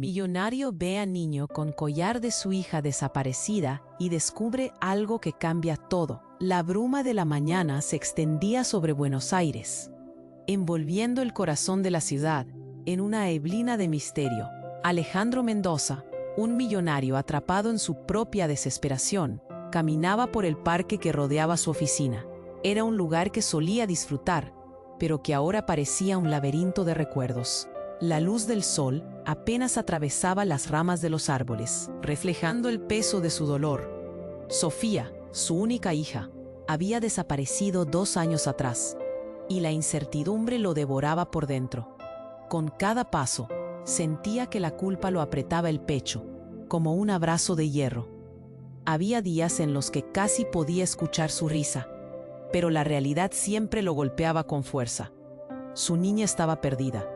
Millonario ve a niño con collar de su hija desaparecida y descubre algo que cambia todo. La bruma de la mañana se extendía sobre Buenos Aires, envolviendo el corazón de la ciudad en una neblina de misterio. Alejandro Mendoza, un millonario atrapado en su propia desesperación, caminaba por el parque que rodeaba su oficina. Era un lugar que solía disfrutar, pero que ahora parecía un laberinto de recuerdos. La luz del sol apenas atravesaba las ramas de los árboles, reflejando el peso de su dolor. Sofía, su única hija, había desaparecido 2 años atrás, y la incertidumbre lo devoraba por dentro. Con cada paso, sentía que la culpa lo apretaba el pecho, como un abrazo de hierro. Había días en los que casi podía escuchar su risa, pero la realidad siempre lo golpeaba con fuerza. Su niña estaba perdida.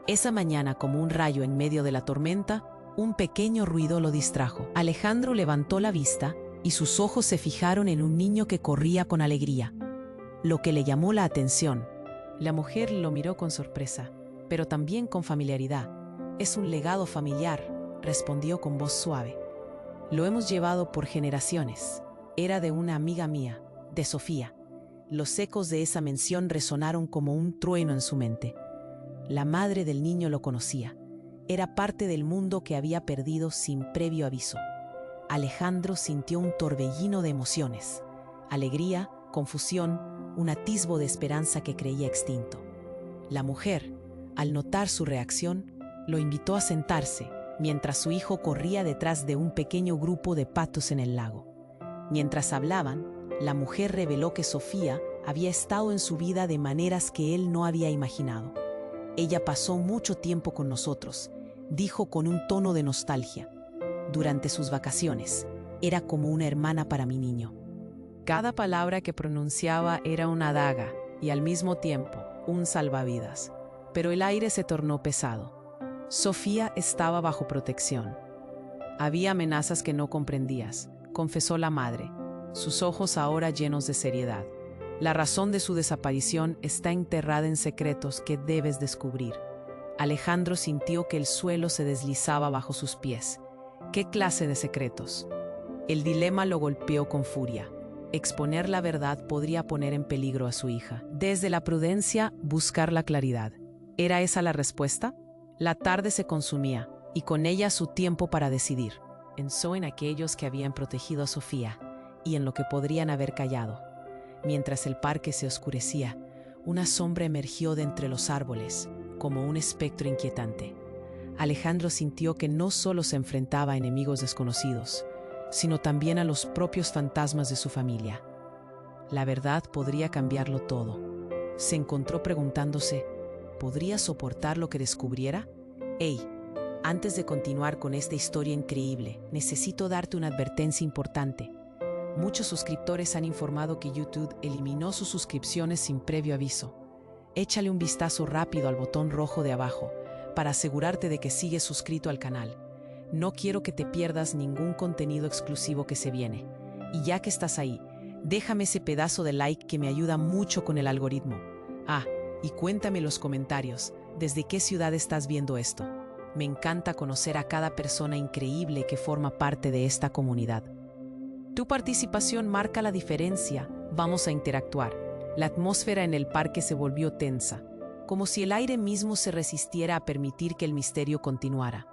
Esa mañana, como un rayo en medio de la tormenta, un pequeño ruido lo distrajo. Alejandro levantó la vista y sus ojos se fijaron en un niño que corría con alegría. Lo que le llamó la atención. La mujer lo miró con sorpresa, pero también con familiaridad. «Es un legado familiar», respondió con voz suave. «Lo hemos llevado por generaciones. Era de una amiga mía, de Sofía». Los ecos de esa mención resonaron como un trueno en su mente. La madre del niño lo conocía. Era parte del mundo que había perdido sin previo aviso. Alejandro sintió un torbellino de emociones. Alegría, confusión, un atisbo de esperanza que creía extinto. La mujer, al notar su reacción, lo invitó a sentarse, mientras su hijo corría detrás de un pequeño grupo de patos en el lago. Mientras hablaban, la mujer reveló que Sofía había estado en su vida de maneras que él no había imaginado. «Ella pasó mucho tiempo con nosotros», dijo con un tono de nostalgia. «Durante sus vacaciones, era como una hermana para mi niño». Cada palabra que pronunciaba era una daga y al mismo tiempo un salvavidas. Pero el aire se tornó pesado. Sofía estaba bajo protección. «Había amenazas que no comprendías», confesó la madre, sus ojos ahora llenos de seriedad. «La razón de su desaparición está enterrada en secretos que debes descubrir». Alejandro sintió que el suelo se deslizaba bajo sus pies. ¿Qué clase de secretos? El dilema lo golpeó con furia. Exponer la verdad podría poner en peligro a su hija. Desde la prudencia, buscar la claridad. ¿Era esa la respuesta? La tarde se consumía, y con ella su tiempo para decidir. Pensó en aquellos que habían protegido a Sofía, y en lo que podrían haber callado. Mientras el parque se oscurecía, una sombra emergió de entre los árboles, como un espectro inquietante. Alejandro sintió que no solo se enfrentaba a enemigos desconocidos, sino también a los propios fantasmas de su familia. La verdad podría cambiarlo todo. Se encontró preguntándose, ¿podría soportar lo que descubriera? «Hey, antes de continuar con esta historia increíble, necesito darte una advertencia importante. Muchos suscriptores han informado que YouTube eliminó sus suscripciones sin previo aviso. Échale un vistazo rápido al botón rojo de abajo para asegurarte de que sigues suscrito al canal. No quiero que te pierdas ningún contenido exclusivo que se viene. Y ya que estás ahí, déjame ese pedazo de like que me ayuda mucho con el algoritmo. Ah, y cuéntame en los comentarios, ¿desde qué ciudad estás viendo esto? Me encanta conocer a cada persona increíble que forma parte de esta comunidad. Tu participación marca la diferencia. Vamos a interactuar». La atmósfera en el parque se volvió tensa, como si el aire mismo se resistiera a permitir que el misterio continuara.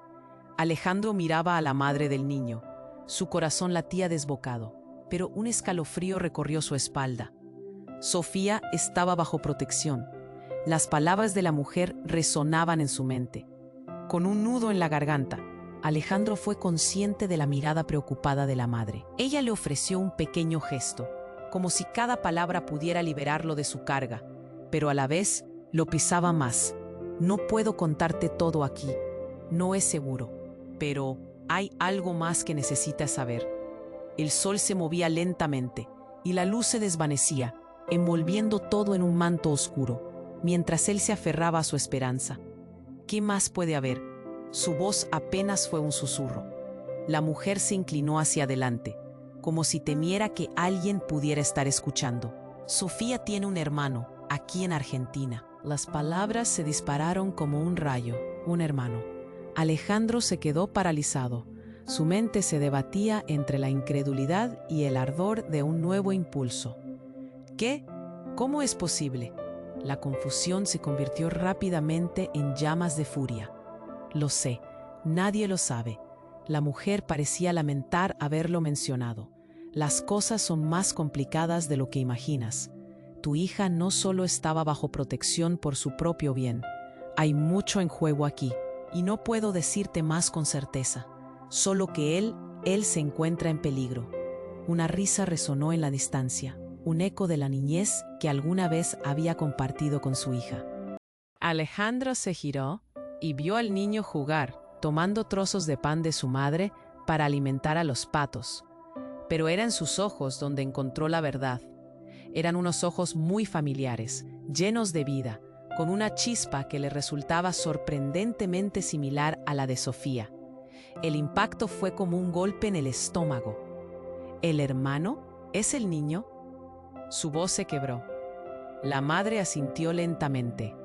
Alejandro miraba a la madre del niño. Su corazón latía desbocado, pero un escalofrío recorrió su espalda. Sofía estaba bajo protección. Las palabras de la mujer resonaban en su mente. Con un nudo en la garganta, Alejandro fue consciente de la mirada preocupada de la madre. Ella le ofreció un pequeño gesto, como si cada palabra pudiera liberarlo de su carga, pero a la vez lo pesaba más. «No puedo contarte todo aquí. No es seguro. Pero hay algo más que necesitas saber». El sol se movía lentamente y la luz se desvanecía, envolviendo todo en un manto oscuro, mientras él se aferraba a su esperanza. «¿Qué más puede haber?». Su voz apenas fue un susurro. La mujer se inclinó hacia adelante, como si temiera que alguien pudiera estar escuchando. «Sofía tiene un hermano, aquí en Argentina». Las palabras se dispararon como un rayo. «Un hermano». Alejandro se quedó paralizado. Su mente se debatía entre la incredulidad y el ardor de un nuevo impulso. ¿Qué? ¿Cómo es posible? La confusión se convirtió rápidamente en llamas de furia. Lo sé, nadie lo sabe. La mujer parecía lamentar haberlo mencionado. Las cosas son más complicadas de lo que imaginas. Tu hija no solo estaba bajo protección por su propio bien. Hay mucho en juego aquí, y no puedo decirte más con certeza. Solo que él se encuentra en peligro. Una risa resonó en la distancia, un eco de la niñez que alguna vez había compartido con su hija. Alejandro se giró y vio al niño jugar, tomando trozos de pan de su madre para alimentar a los patos. Pero era en sus ojos donde encontró la verdad. Eran unos ojos muy familiares, llenos de vida, con una chispa que le resultaba sorprendentemente similar a la de Sofía. El impacto fue como un golpe en el estómago. ¿El hermano? ¿Es el niño? Su voz se quebró. La madre asintió lentamente.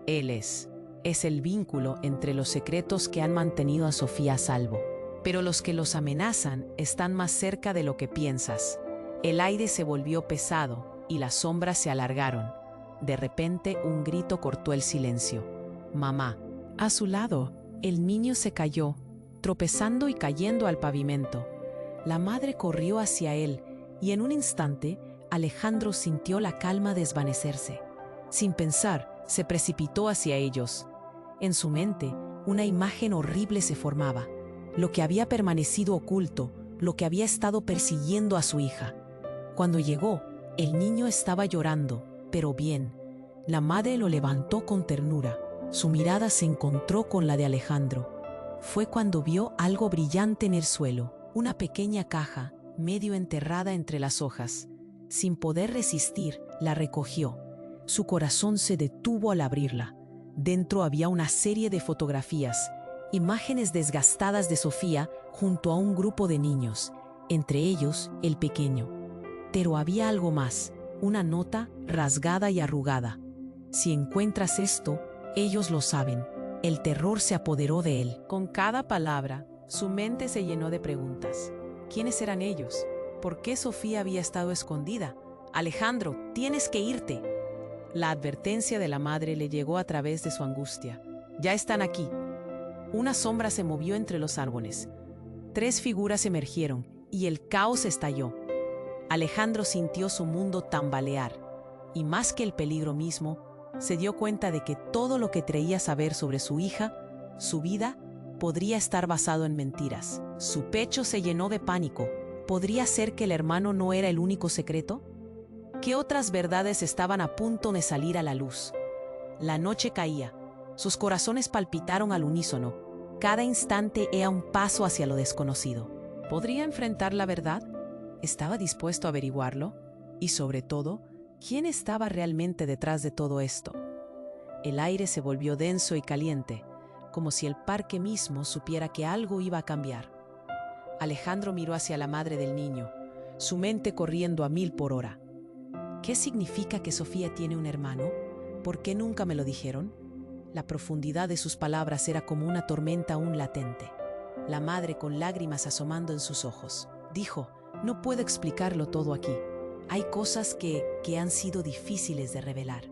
Él es el vínculo entre los secretos que han mantenido a Sofía a salvo. Pero los que los amenazan están más cerca de lo que piensas. El aire se volvió pesado y las sombras se alargaron. De repente, un grito cortó el silencio. Mamá. A su lado, el niño se cayó, tropezando y cayendo al pavimento. La madre corrió hacia él y en un instante, Alejandro sintió la calma desvanecerse. Sin pensar, se precipitó hacia ellos. En su mente, una imagen horrible se formaba. Lo que había permanecido oculto, lo que había estado persiguiendo a su hija. Cuando llegó, el niño estaba llorando, pero bien. La madre lo levantó con ternura. Su mirada se encontró con la de Alejandro. Fue cuando vio algo brillante en el suelo, una pequeña caja, medio enterrada entre las hojas. Sin poder resistir, la recogió. Su corazón se detuvo al abrirla. Dentro había una serie de fotografías, imágenes desgastadas de Sofía junto a un grupo de niños, entre ellos el pequeño. Pero había algo más, una nota rasgada y arrugada. Si encuentras esto, ellos lo saben. El terror se apoderó de él. Con cada palabra, su mente se llenó de preguntas. ¿Quiénes eran ellos? ¿Por qué Sofía había estado escondida? Alejandro, tienes que irte. La advertencia de la madre le llegó a través de su angustia. Ya están aquí. Una sombra se movió entre los árboles. 3 figuras emergieron y el caos estalló. Alejandro sintió su mundo tambalear y más que el peligro mismo, se dio cuenta de que todo lo que creía saber sobre su hija, su vida, podría estar basado en mentiras. Su pecho se llenó de pánico. ¿Podría ser que el hermano no era el único secreto? ¿Qué otras verdades estaban a punto de salir a la luz? La noche caía. Sus corazones palpitaron al unísono. Cada instante era un paso hacia lo desconocido. ¿Podría enfrentar la verdad? ¿Estaba dispuesto a averiguarlo? Y sobre todo, ¿quién estaba realmente detrás de todo esto? El aire se volvió denso y caliente, como si el parque mismo supiera que algo iba a cambiar. Alejandro miró hacia la madre del niño, su mente corriendo a 1000 por hora. ¿Qué significa que Sofía tiene un hermano? ¿Por qué nunca me lo dijeron? La profundidad de sus palabras era como una tormenta aún latente. La madre, con lágrimas asomando en sus ojos, dijo: no puedo explicarlo todo aquí. Hay cosas que han sido difíciles de revelar.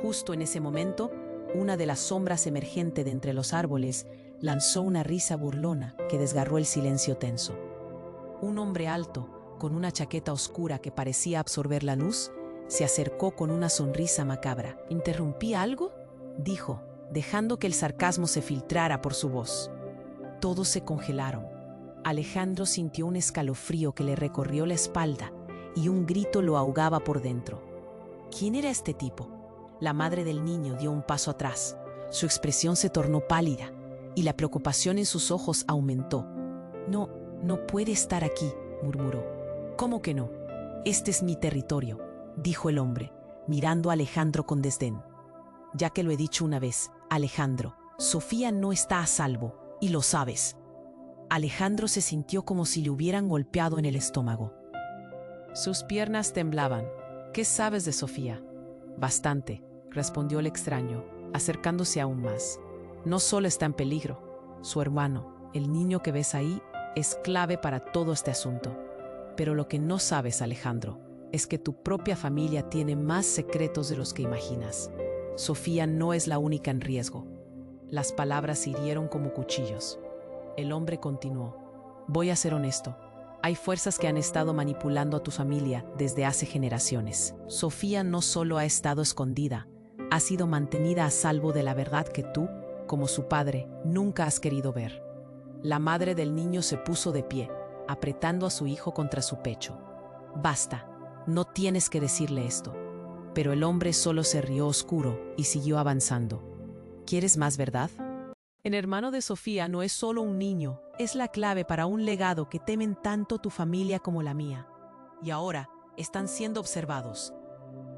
Justo en ese momento, una de las sombras emergente de entre los árboles lanzó una risa burlona que desgarró el silencio tenso. Un hombre alto, con una chaqueta oscura que parecía absorber la luz, se acercó con una sonrisa macabra. ¿Interrumpí algo?, dijo, dejando que el sarcasmo se filtrara por su voz. Todos se congelaron. Alejandro sintió un escalofrío que le recorrió la espalda y un grito lo ahogaba por dentro. ¿Quién era este tipo? La madre del niño dio un paso atrás. Su expresión se tornó pálida y la preocupación en sus ojos aumentó. No puede estar aquí, murmuró. ¿Cómo que no? Este es mi territorio, dijo el hombre, mirando a Alejandro con desdén. Ya que lo he dicho una vez, Alejandro, Sofía no está a salvo, y lo sabes. Alejandro se sintió como si le hubieran golpeado en el estómago. Sus piernas temblaban. ¿Qué sabes de Sofía? Bastante, respondió el extraño, acercándose aún más. No solo está en peligro, Su hermano, el niño que ves ahí, es clave para todo este asunto. Pero lo que no sabes, Alejandro, es que tu propia familia tiene más secretos de los que imaginas. Sofía no es la única en riesgo. Las palabras hirieron como cuchillos. El hombre continuó. Voy a ser honesto. Hay fuerzas que han estado manipulando a tu familia desde hace generaciones. Sofía no solo ha estado escondida, ha sido mantenida a salvo de la verdad que tú, como su padre, nunca has querido ver. La madre del niño se puso de pie, apretando a su hijo contra su pecho. Basta, no tienes que decirle esto. Pero el hombre solo se rió oscuro y siguió avanzando. ¿Quieres más verdad? El hermano de Sofía no es solo un niño, es la clave para un legado que temen tanto tu familia como la mía. Y ahora están siendo observados.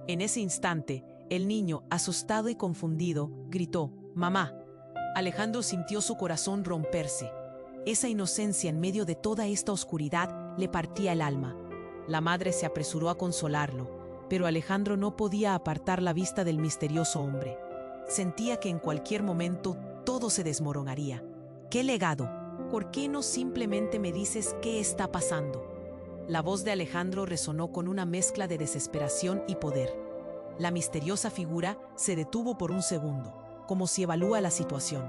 En ese instante, el niño, asustado y confundido, gritó, «¡Mamá!». Alejandro sintió su corazón romperse. Esa inocencia en medio de toda esta oscuridad le partía el alma. La madre se apresuró a consolarlo, pero Alejandro no podía apartar la vista del misterioso hombre. Sentía que en cualquier momento todo se desmoronaría. ¿Qué legado? ¿Por qué no simplemente me dices qué está pasando? La voz de Alejandro resonó con una mezcla de desesperación y poder. La misteriosa figura se detuvo por un segundo, como si evalúa la situación.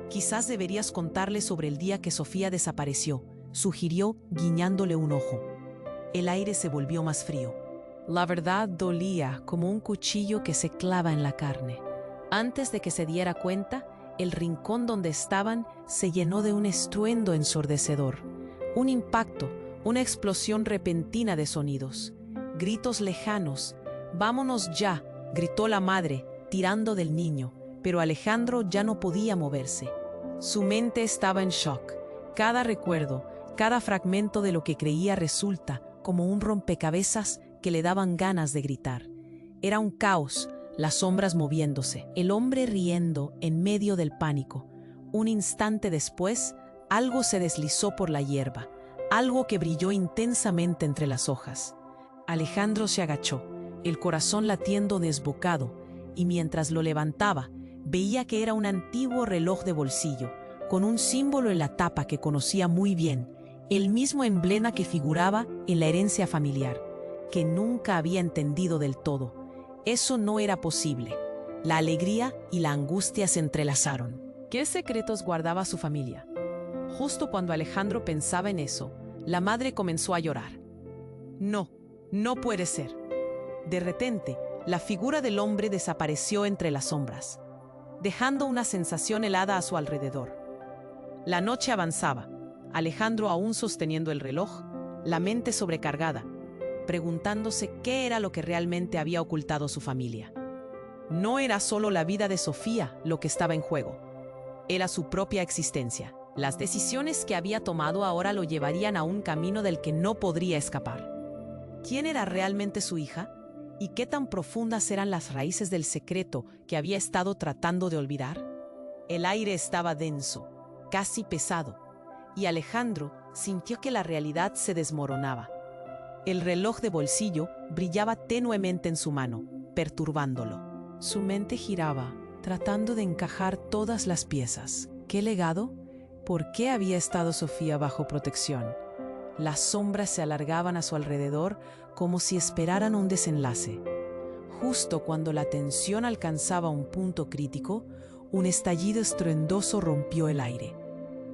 Quizás deberías contarle sobre el día que Sofía desapareció, sugirió guiñándole un ojo. El aire se volvió más frío. La verdad dolía como un cuchillo que se clava en la carne. Antes de que se diera cuenta, el rincón donde estaban se llenó de un estruendo ensordecedor. Un impacto, una explosión repentina de sonidos. Gritos lejanos. «¡Vámonos ya!», gritó la madre, tirando del niño, pero Alejandro ya no podía moverse. Su mente estaba en shock. Cada recuerdo, cada fragmento de lo que creía resulta como un rompecabezas que le daban ganas de gritar. Era un caos, las sombras moviéndose, el hombre riendo en medio del pánico. Un instante después, algo se deslizó por la hierba, algo que brilló intensamente entre las hojas. Alejandro se agachó, el corazón latiendo desbocado, y mientras lo levantaba, veía que era un antiguo reloj de bolsillo, con un símbolo en la tapa que conocía muy bien, el mismo emblema que figuraba en la herencia familiar, que nunca había entendido del todo. Eso no era posible. La alegría y la angustia se entrelazaron. ¿Qué secretos guardaba su familia? Justo cuando Alejandro pensaba en eso, la madre comenzó a llorar. No, no puede ser. De repente, la figura del hombre desapareció entre las sombras, dejando una sensación helada a su alrededor. La noche avanzaba, Alejandro aún sosteniendo el reloj, la mente sobrecargada, preguntándose qué era lo que realmente había ocultado su familia. No era solo la vida de Sofía lo que estaba en juego, era su propia existencia. Las decisiones que había tomado ahora lo llevarían a un camino del que no podría escapar. ¿Quién era realmente su hija? ¿Y qué tan profundas eran las raíces del secreto que había estado tratando de olvidar? El aire estaba denso, casi pesado, y Alejandro sintió que la realidad se desmoronaba. El reloj de bolsillo brillaba tenuemente en su mano, perturbándolo. Su mente giraba, tratando de encajar todas las piezas. ¿Qué legado? ¿Por qué había estado Sofía bajo protección? Las sombras se alargaban a su alrededor como si esperaran un desenlace. Justo cuando la tensión alcanzaba un punto crítico, un estallido estruendoso rompió el aire.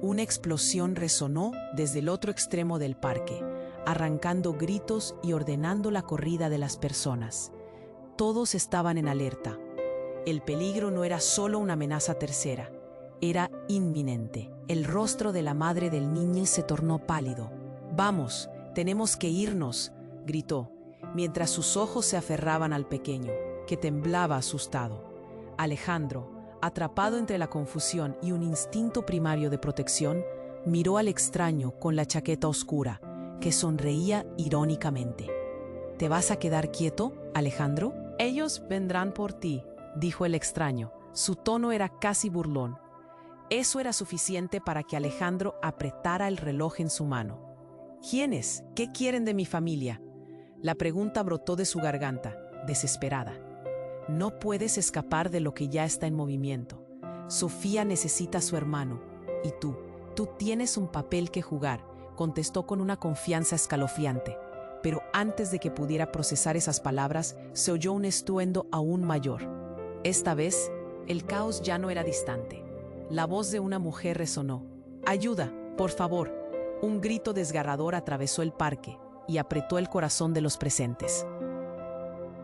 Una explosión resonó desde el otro extremo del parque, arrancando gritos y ordenando la corrida de las personas. Todos estaban en alerta. El peligro no era solo una amenaza tercera, era inminente. El rostro de la madre del niño se tornó pálido. «Vamos, tenemos que irnos», gritó, mientras sus ojos se aferraban al pequeño, que temblaba asustado. Alejandro, atrapado entre la confusión y un instinto primario de protección, miró al extraño con la chaqueta oscura, que sonreía irónicamente. «¿Te vas a quedar quieto, Alejandro? Ellos vendrán por ti», dijo el extraño. Su tono era casi burlón. Eso era suficiente para que Alejandro apretara el reloj en su mano. «¿Quiénes? ¿Qué quieren de mi familia?». La pregunta brotó de su garganta, desesperada. «No puedes escapar de lo que ya está en movimiento. Sofía necesita a su hermano, Y tú tienes un papel que jugar, contestó con una confianza escalofriante. Pero antes de que pudiera procesar esas palabras, se oyó un estruendo aún mayor. Esta vez, el caos ya no era distante. La voz de una mujer resonó. «¡Ayuda, por favor!». Un grito desgarrador atravesó el parque y apretó el corazón de los presentes.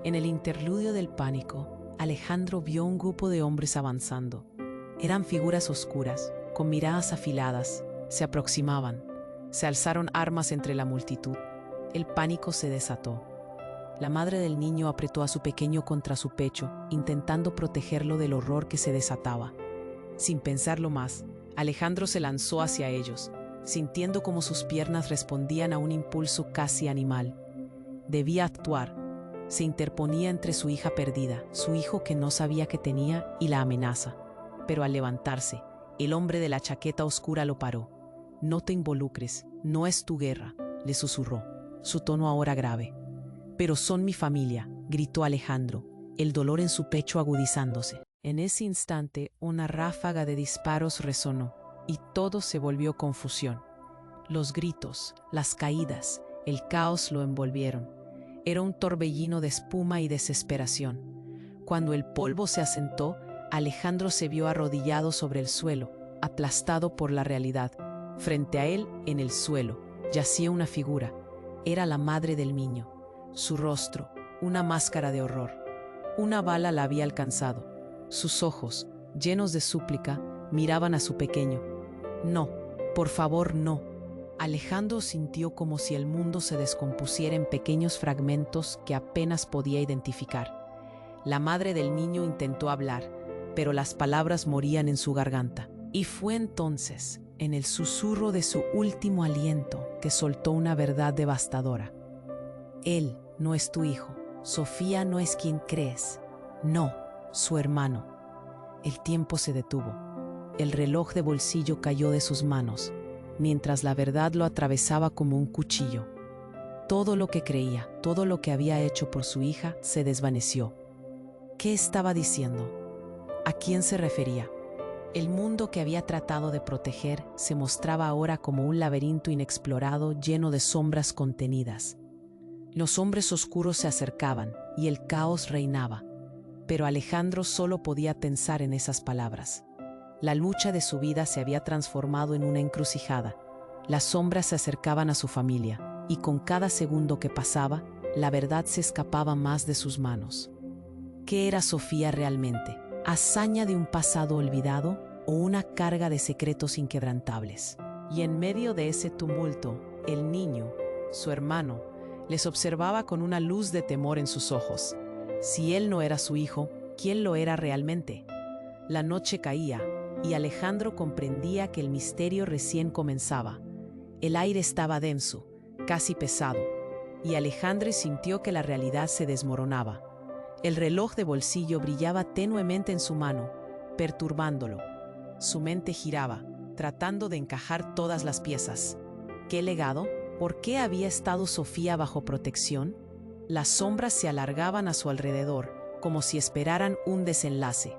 En el interludio del pánico, Alejandro vio un grupo de hombres avanzando. Eran figuras oscuras, con miradas afiladas, se aproximaban. Se alzaron armas entre la multitud. El pánico se desató. La madre del niño apretó a su pequeño contra su pecho, intentando protegerlo del horror que se desataba. Sin pensarlo más, Alejandro se lanzó hacia ellos, sintiendo como sus piernas respondían a un impulso casi animal. Debía actuar. Se interponía entre su hija perdida, su hijo que no sabía que tenía, y la amenaza. Pero al levantarse, el hombre de la chaqueta oscura lo paró. «No te involucres, no es tu guerra», le susurró, su tono ahora grave. «Pero son mi familia», gritó Alejandro, el dolor en su pecho agudizándose. En ese instante, una ráfaga de disparos resonó, y todo se volvió confusión. Los gritos, las caídas, el caos lo envolvieron. Era un torbellino de espuma y desesperación. Cuando el polvo se asentó, Alejandro se vio arrodillado sobre el suelo, aplastado por la realidad. Frente a él, en el suelo, yacía una figura. Era la madre del niño. Su rostro, una máscara de horror. Una bala la había alcanzado. Sus ojos, llenos de súplica, miraban a su pequeño. «No, por favor, no». Alejandro sintió como si el mundo se descompusiera en pequeños fragmentos que apenas podía identificar. La madre del niño intentó hablar, pero las palabras morían en su garganta. Y fue entonces, en el susurro de su último aliento, que soltó una verdad devastadora. «Él no es tu hijo. Sofía no es quien crees. No, su hermano». El tiempo se detuvo. El reloj de bolsillo cayó de sus manos, mientras la verdad lo atravesaba como un cuchillo. Todo lo que creía, todo lo que había hecho por su hija, se desvaneció. ¿Qué estaba diciendo? ¿A quién se refería? El mundo que había tratado de proteger se mostraba ahora como un laberinto inexplorado lleno de sombras contenidas. Los hombres oscuros se acercaban y el caos reinaba, pero Alejandro solo podía pensar en esas palabras. La lucha de su vida se había transformado en una encrucijada. Las sombras se acercaban a su familia, y con cada segundo que pasaba, la verdad se escapaba más de sus manos. ¿Qué era Sofía realmente? ¿Hazaña de un pasado olvidado o una carga de secretos inquebrantables? Y en medio de ese tumulto, el niño, su hermano, les observaba con una luz de temor en sus ojos. Si él no era su hijo, ¿quién lo era realmente? La noche caía, y Alejandro comprendía que el misterio recién comenzaba. El aire estaba denso, casi pesado, y Alejandro sintió que la realidad se desmoronaba. El reloj de bolsillo brillaba tenuemente en su mano, perturbándolo. Su mente giraba, tratando de encajar todas las piezas. ¿Qué legado? ¿Por qué había estado Sofía bajo protección? Las sombras se alargaban a su alrededor, como si esperaran un desenlace.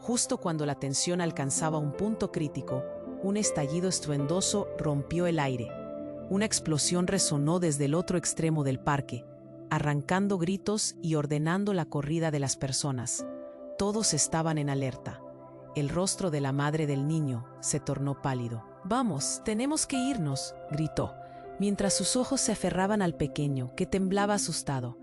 Justo cuando la tensión alcanzaba un punto crítico, un estallido estruendoso rompió el aire. Una explosión resonó desde el otro extremo del parque, arrancando gritos y ordenando la corrida de las personas. Todos estaban en alerta. El rostro de la madre del niño se tornó pálido. «Vamos, tenemos que irnos», gritó, mientras sus ojos se aferraban al pequeño, que temblaba asustado.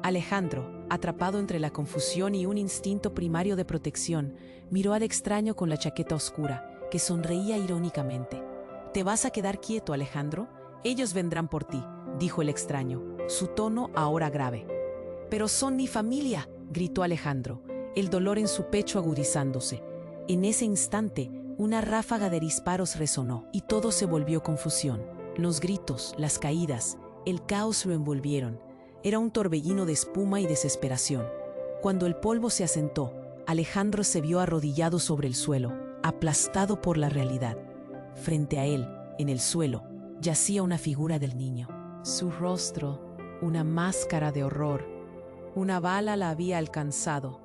Alejandro, atrapado entre la confusión y un instinto primario de protección, miró al extraño con la chaqueta oscura, que sonreía irónicamente. «¿Te vas a quedar quieto, Alejandro? Ellos vendrán por ti», dijo el extraño, su tono ahora grave. «Pero son mi familia», gritó Alejandro, el dolor en su pecho agudizándose. En ese instante, una ráfaga de disparos resonó y todo se volvió confusión. Los gritos, las caídas, el caos lo envolvieron. Era un torbellino de espuma y desesperación. Cuando el polvo se asentó, Alejandro se vio arrodillado sobre el suelo, aplastado por la realidad. Frente a él, en el suelo, yacía una figura del niño. Su rostro, una máscara de horror. Una bala la había alcanzado.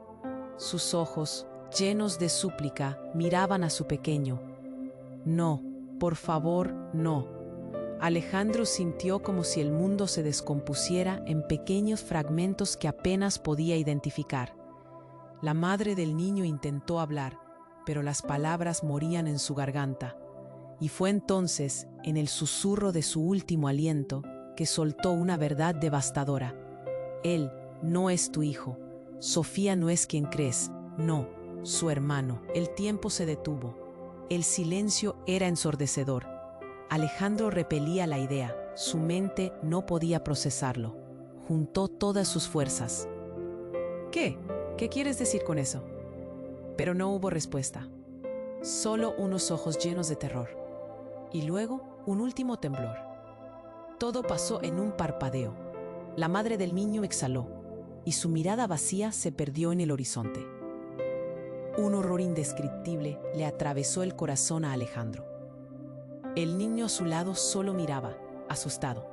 Sus ojos, llenos de súplica, miraban a su pequeño. No, por favor, no. Alejandro sintió como si el mundo se descompusiera en pequeños fragmentos que apenas podía identificar. La madre del niño intentó hablar, pero las palabras morían en su garganta. Y fue entonces, en el susurro de su último aliento, que soltó una verdad devastadora. Él no es tu hijo. Sofía no es quien crees. No, su hermano. El tiempo se detuvo. El silencio era ensordecedor. Alejandro repelía la idea. Su mente no podía procesarlo. Juntó todas sus fuerzas. ¿Qué? ¿Qué quieres decir con eso? Pero no hubo respuesta. Solo unos ojos llenos de terror. Y luego, un último temblor. Todo pasó en un parpadeo. La madre del niño exhaló, y su mirada vacía se perdió en el horizonte. Un horror indescriptible le atravesó el corazón a Alejandro. El niño a su lado solo miraba, asustado.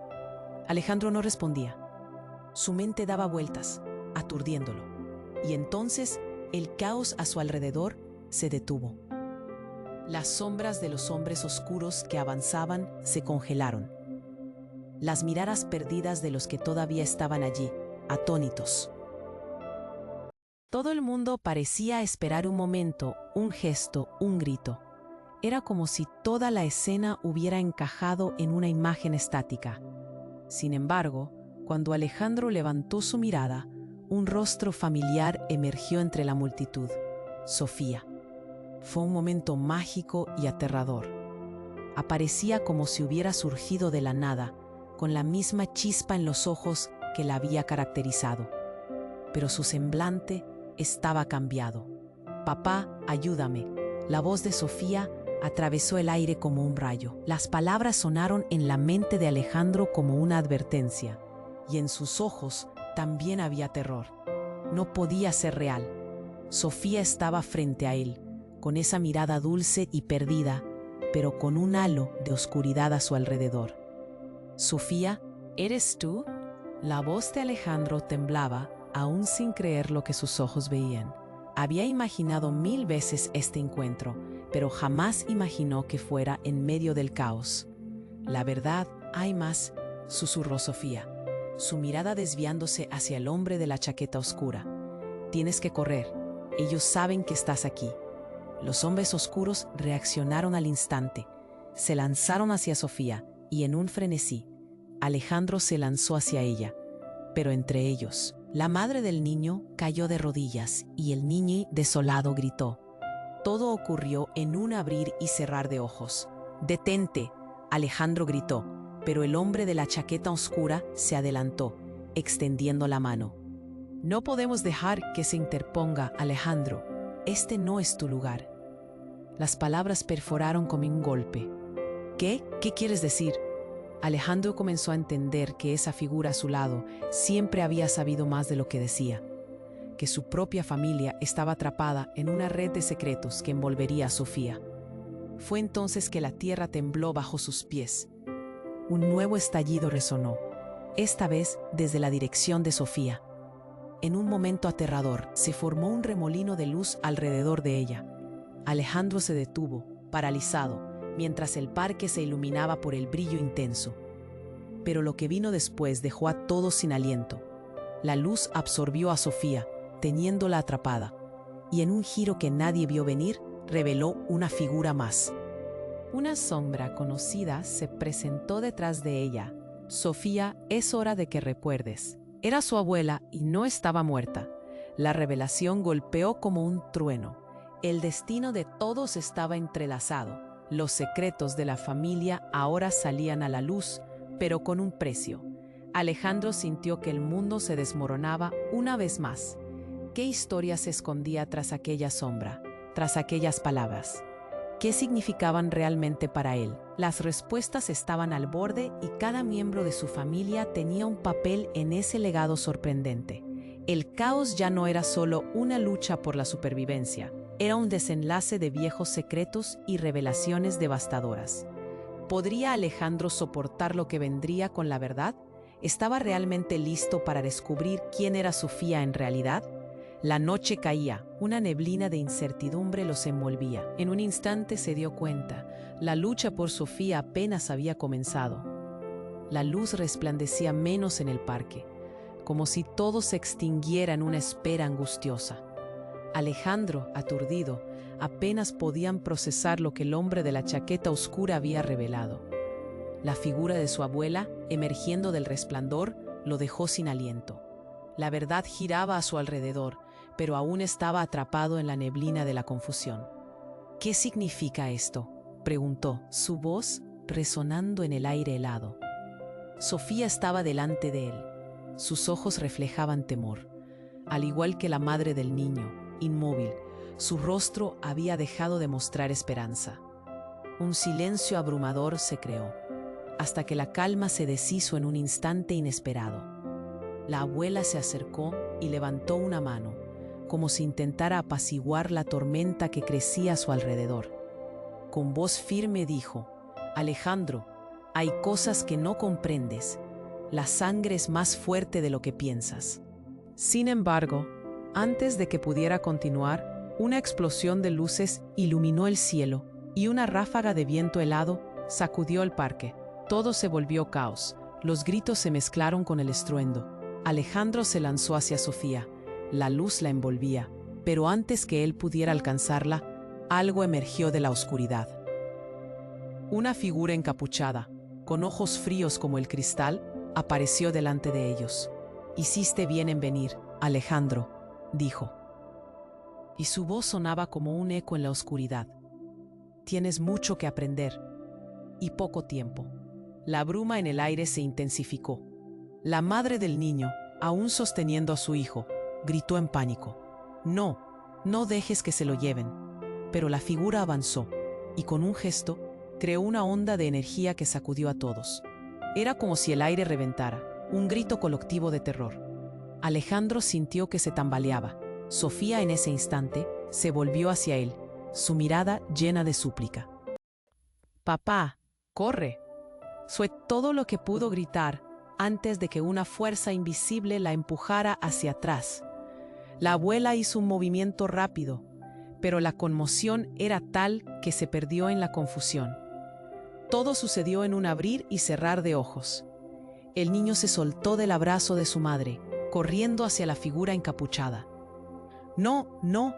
Alejandro no respondía. Su mente daba vueltas, aturdiéndolo. Y entonces, el caos a su alrededor se detuvo. Las sombras de los hombres oscuros que avanzaban se congelaron. Las miradas perdidas de los que todavía estaban allí, atónitos. Todo el mundo parecía esperar un momento, un gesto, un grito. Era como si toda la escena hubiera encajado en una imagen estática. Sin embargo, cuando Alejandro levantó su mirada, un rostro familiar emergió entre la multitud. Sofía. Fue un momento mágico y aterrador. Aparecía como si hubiera surgido de la nada, con la misma chispa en los ojos que la había caracterizado. Pero su semblante estaba cambiado. «Papá, ayúdame». La voz de Sofía atravesó el aire como un rayo. Las palabras sonaron en la mente de Alejandro como una advertencia, y en sus ojos también había terror. No podía ser real. Sofía estaba frente a él, con esa mirada dulce y perdida, pero con un halo de oscuridad a su alrededor. «Sofía, ¿eres tú?». La voz de Alejandro temblaba, aún sin creer lo que sus ojos veían. Había imaginado 1000 veces este encuentro, pero jamás imaginó que fuera en medio del caos. «La verdad, hay más», susurró Sofía, su mirada desviándose hacia el hombre de la chaqueta oscura. «Tienes que correr. Ellos saben que estás aquí». Los hombres oscuros reaccionaron al instante. Se lanzaron hacia Sofía y en un frenesí, Alejandro se lanzó hacia ella. Pero entre ellos, la madre del niño cayó de rodillas y el niño, desolado, gritó. Todo ocurrió en un abrir y cerrar de ojos. «¡Detente!», Alejandro gritó, pero el hombre de la chaqueta oscura se adelantó, extendiendo la mano. «No podemos dejar que se interponga, Alejandro. Este no es tu lugar». Las palabras perforaron como un golpe. «¿Qué? ¿Qué quieres decir?». Alejandro comenzó a entender que esa figura a su lado siempre había sabido más de lo que decía, que su propia familia estaba atrapada en una red de secretos que envolvería a Sofía. Fue entonces que la tierra tembló bajo sus pies. Un nuevo estallido resonó, esta vez desde la dirección de Sofía. En un momento aterrador, se formó un remolino de luz alrededor de ella. Alejandro se detuvo, paralizado, mientras el parque se iluminaba por el brillo intenso. Pero lo que vino después dejó a todos sin aliento. La luz absorbió a Sofía, teniéndola atrapada, y en un giro que nadie vio venir, reveló una figura más. Una sombra conocida se presentó detrás de ella. «Sofía, es hora de que recuerdes». Era su abuela y no estaba muerta. La revelación golpeó como un trueno. El destino de todos estaba entrelazado. Los secretos de la familia ahora salían a la luz, pero con un precio. Alejandro sintió que el mundo se desmoronaba una vez más. ¿Qué historia se escondía tras aquella sombra, tras aquellas palabras? ¿Qué significaban realmente para él? Las respuestas estaban al borde y cada miembro de su familia tenía un papel en ese legado sorprendente. El caos ya no era solo una lucha por la supervivencia, era un desenlace de viejos secretos y revelaciones devastadoras. ¿Podría Alejandro soportar lo que vendría con la verdad? ¿Estaba realmente listo para descubrir quién era Sofía en realidad? La noche caía, una neblina de incertidumbre los envolvía. En un instante se dio cuenta, La lucha por Sofía apenas había comenzado. La luz resplandecía menos en el parque, como si todo se extinguiera en una espera angustiosa. Alejandro, aturdido, apenas podían procesar lo que el hombre de la chaqueta oscura había revelado. La figura de su abuela, emergiendo del resplandor, lo dejó sin aliento. La verdad giraba a su alrededor, pero aún estaba atrapado en la neblina de la confusión. «¿Qué significa esto?», preguntó, su voz resonando en el aire helado. Sofía estaba delante de él. Sus ojos reflejaban temor. Al igual que la madre del niño, inmóvil, su rostro había dejado de mostrar esperanza. Un silencio abrumador se creó, hasta que la calma se deshizo en un instante inesperado. La abuela se acercó y levantó una mano, como si intentara apaciguar la tormenta que crecía a su alrededor. Con voz firme dijo: «Alejandro, hay cosas que no comprendes. La sangre es más fuerte de lo que piensas». Sin embargo, antes de que pudiera continuar, una explosión de luces iluminó el cielo y una ráfaga de viento helado sacudió el parque. Todo se volvió caos. Los gritos se mezclaron con el estruendo. Alejandro se lanzó hacia Sofía. La luz la envolvía, pero antes que él pudiera alcanzarla, algo emergió de la oscuridad. Una figura encapuchada, con ojos fríos como el cristal, apareció delante de ellos. «Hiciste bien en venir, Alejandro», dijo. Y su voz sonaba como un eco en la oscuridad. «Tienes mucho que aprender, y poco tiempo». La bruma en el aire se intensificó. La madre del niño, aún sosteniendo a su hijo, gritó en pánico: «No, no dejes que se lo lleven». Pero la figura avanzó, y con un gesto, creó una onda de energía que sacudió a todos. Era como si el aire reventara, un grito colectivo de terror. Alejandro sintió que se tambaleaba. Sofía, en ese instante, se volvió hacia él, su mirada llena de súplica. «Papá, corre». Fue todo lo que pudo gritar antes de que una fuerza invisible la empujara hacia atrás. La abuela hizo un movimiento rápido, pero la conmoción era tal que se perdió en la confusión. Todo sucedió en un abrir y cerrar de ojos. El niño se soltó del abrazo de su madre, corriendo hacia la figura encapuchada. «No, no»,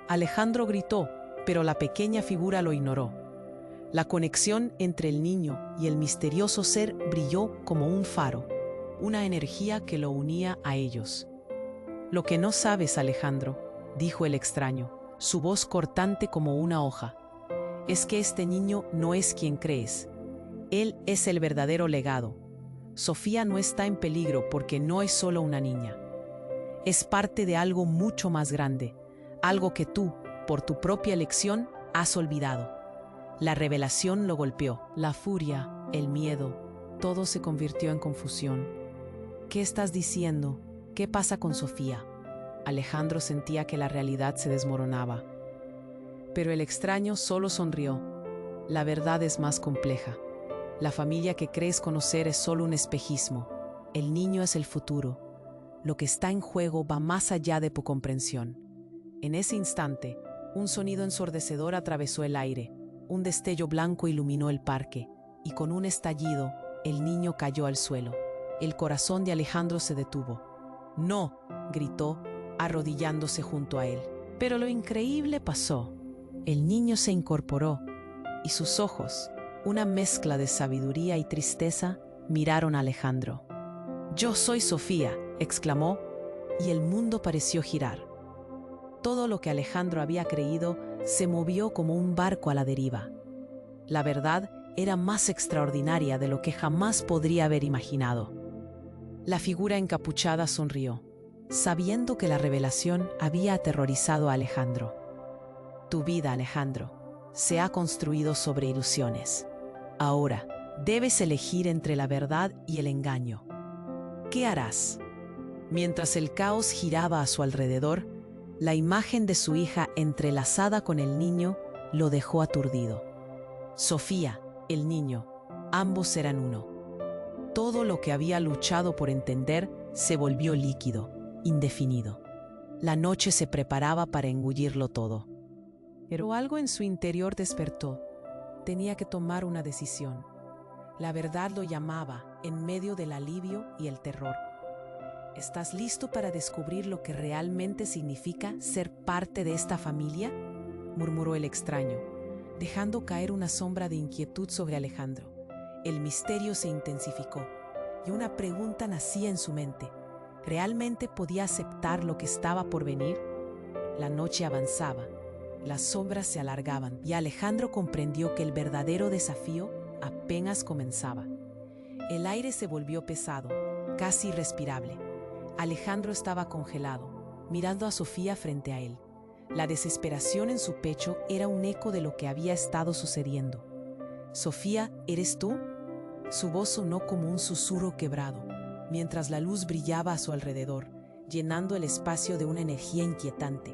Alejandro gritó, pero la pequeña figura lo ignoró. La conexión entre el niño y el misterioso ser brilló como un faro, una energía que lo unía a ellos. «Lo que no sabes, Alejandro», dijo el extraño, su voz cortante como una hoja, «es que este niño no es quien crees. Él es el verdadero legado. Sofía no está en peligro porque no es solo una niña. Es parte de algo mucho más grande, algo que tú, por tu propia elección, has olvidado». La revelación lo golpeó. La furia, el miedo, todo se convirtió en confusión. «¿Qué estás diciendo? ¿Qué pasa con Sofía?». Alejandro sentía que la realidad se desmoronaba. Pero el extraño solo sonrió. «La verdad es más compleja. La familia que crees conocer es solo un espejismo. El niño es el futuro. Lo que está en juego va más allá de tu comprensión». En ese instante, un sonido ensordecedor atravesó el aire. Un destello blanco iluminó el parque, y con un estallido, el niño cayó al suelo. El corazón de Alejandro se detuvo. «No», gritó, arrodillándose junto a él. Pero lo increíble pasó. El niño se incorporó, y sus ojos, una mezcla de sabiduría y tristeza, miraron a Alejandro. «Yo soy Sofía», exclamó, y el mundo pareció girar. Todo lo que Alejandro había creído se movió como un barco a la deriva. La verdad era más extraordinaria de lo que jamás podría haber imaginado. La figura encapuchada sonrió, sabiendo que la revelación había aterrorizado a Alejandro. «Tu vida, Alejandro, se ha construido sobre ilusiones. Ahora, debes elegir entre la verdad y el engaño. ¿Qué harás?». Mientras el caos giraba a su alrededor, la imagen de su hija entrelazada con el niño lo dejó aturdido. Sofía, el niño, ambos eran uno. Todo lo que había luchado por entender se volvió líquido, indefinido. La noche se preparaba para engullirlo todo. Pero algo en su interior despertó. Tenía que tomar una decisión. La verdad lo llamaba en medio del alivio y el terror. ¿Estás listo para descubrir lo que realmente significa ser parte de esta familia?, murmuró el extraño, dejando caer una sombra de inquietud sobre Alejandro. El misterio se intensificó y una pregunta nacía en su mente. ¿Realmente podía aceptar lo que estaba por venir? La noche avanzaba, las sombras se alargaban y Alejandro comprendió que el verdadero desafío apenas comenzaba. El aire se volvió pesado, casi irrespirable. Alejandro estaba congelado, mirando a Sofía frente a él. La desesperación en su pecho era un eco de lo que había estado sucediendo. «Sofía, ¿eres tú?». Su voz sonó como un susurro quebrado, mientras la luz brillaba a su alrededor, llenando el espacio de una energía inquietante.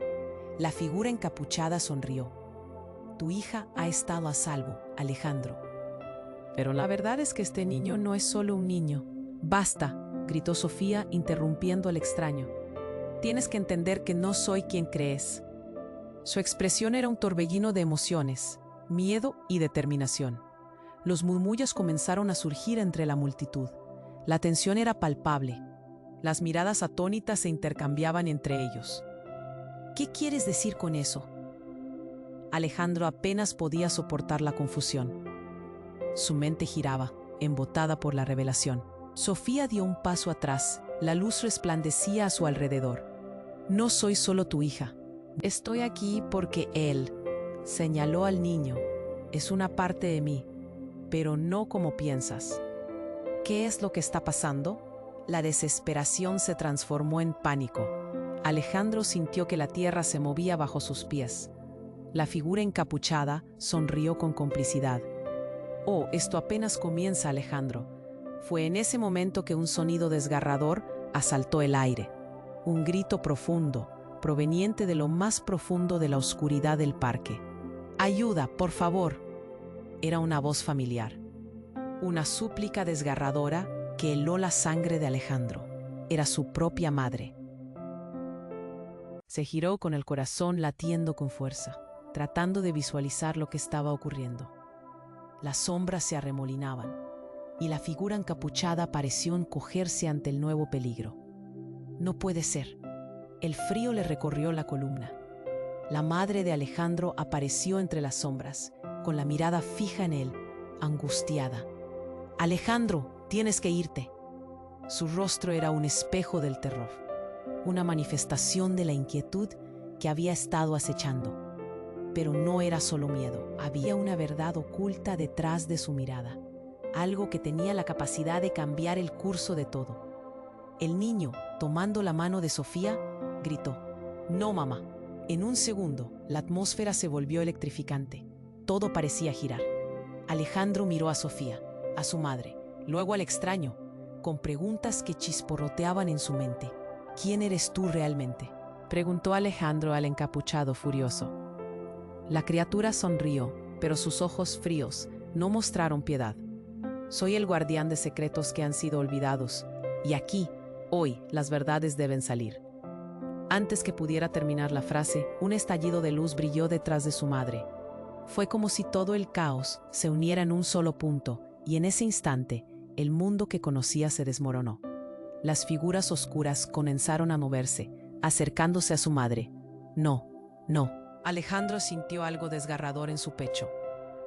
La figura encapuchada sonrió. «Tu hija ha estado a salvo, Alejandro». «Pero la verdad es que este niño no es solo un niño». «Basta», gritó Sofía, interrumpiendo al extraño. «Tienes que entender que no soy quien crees». Su expresión era un torbellino de emociones, miedo y determinación. Los murmullos comenzaron a surgir entre la multitud. La tensión era palpable. Las miradas atónitas se intercambiaban entre ellos. «¿Qué quieres decir con eso?». Alejandro apenas podía soportar la confusión. Su mente giraba, embotada por la revelación. Sofía dio un paso atrás. La luz resplandecía a su alrededor. «No soy solo tu hija. Estoy aquí porque él», señaló al niño, «es una parte de mí, pero no como piensas». ¿Qué es lo que está pasando? La desesperación se transformó en pánico. Alejandro sintió que la tierra se movía bajo sus pies. La figura encapuchada sonrió con complicidad. «Oh, esto apenas comienza, Alejandro». Fue en ese momento que un sonido desgarrador asaltó el aire. Un grito profundo, proveniente de lo más profundo de la oscuridad del parque. «¡Ayuda, por favor!». Era una voz familiar. Una súplica desgarradora que heló la sangre de Alejandro. Era su propia madre. Se giró con el corazón latiendo con fuerza, tratando de visualizar lo que estaba ocurriendo. Las sombras se arremolinaban y la figura encapuchada pareció encogerse ante el nuevo peligro. «No puede ser». El frío le recorrió la columna. La madre de Alejandro apareció entre las sombras, con la mirada fija en él, angustiada. «Alejandro, tienes que irte». Su rostro era un espejo del terror, una manifestación de la inquietud que había estado acechando. Pero no era solo miedo, había una verdad oculta detrás de su mirada, algo que tenía la capacidad de cambiar el curso de todo. El niño, tomando la mano de Sofía, gritó: «No, mamá». En un segundo, la atmósfera se volvió electrificante. Todo parecía girar. Alejandro miró a Sofía, a su madre, luego al extraño, con preguntas que chisporroteaban en su mente. «¿Quién eres tú realmente?», preguntó Alejandro al encapuchado furioso. La criatura sonrió, pero sus ojos fríos no mostraron piedad. «Soy el guardián de secretos que han sido olvidados, y aquí, hoy, las verdades deben salir». Antes que pudiera terminar la frase, un estallido de luz brilló detrás de su madre. Fue como si todo el caos se uniera en un solo punto, y en ese instante, el mundo que conocía se desmoronó. Las figuras oscuras comenzaron a moverse, acercándose a su madre. «No, no». Alejandro sintió algo desgarrador en su pecho.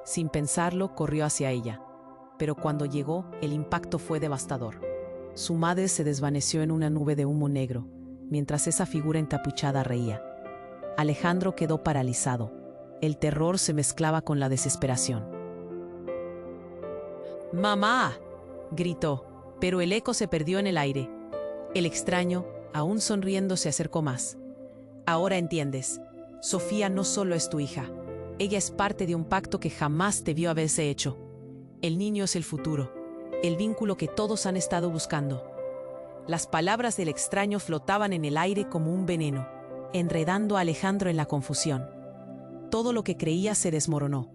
Sin pensarlo, corrió hacia ella. Pero cuando llegó, el impacto fue devastador. Su madre se desvaneció en una nube de humo negro, mientras esa figura encapuchada reía. Alejandro quedó paralizado. El terror se mezclaba con la desesperación. «¡Mamá!», gritó, pero el eco se perdió en el aire. El extraño, aún sonriendo, se acercó más. «Ahora entiendes. Sofía no solo es tu hija. Ella es parte de un pacto que jamás debió haberse hecho. El niño es el futuro, el vínculo que todos han estado buscando». Las palabras del extraño flotaban en el aire como un veneno, enredando a Alejandro en la confusión. Todo lo que creía se desmoronó.